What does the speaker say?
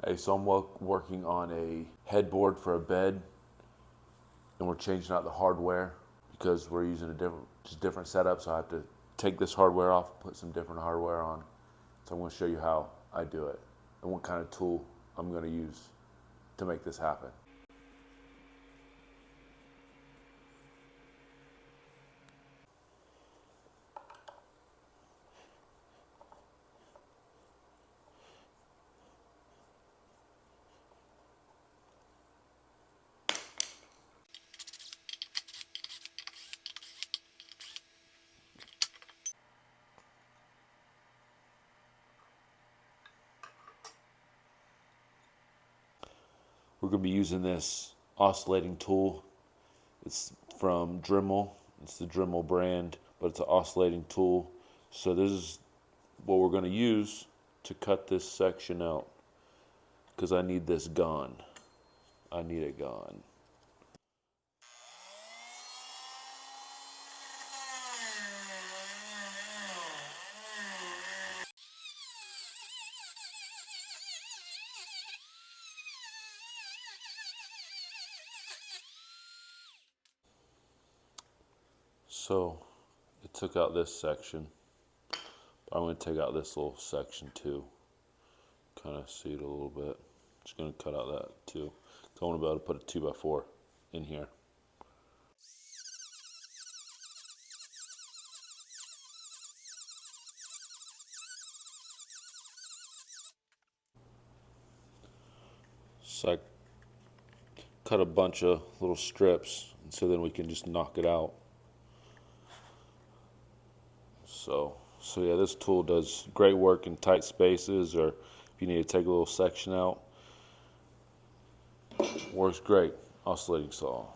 Hey, so I'm working on a headboard for a bed, and we're changing out the hardware because we're using a different setup. So I have to take this hardware off, put some different hardware on. So I'm going to show you how I do it and what kind of tool I'm going to use to make this happen. We're going to be using this oscillating tool. It's from Dremel. It's the Dremel brand, but it's an oscillating tool. So this is what we're going to use to cut this section out because I need this gone. I need it gone. So it took out this section. I'm going to take out this little section too. Kind of see it a little bit. Just going to cut out that too. So I want to be able to put a 2x4 in here. So I cut a bunch of little strips, and so then we can just knock it out. So yeah, this tool does great work in tight spaces, or if you need to take a little section out. Works great. Oscillating saw.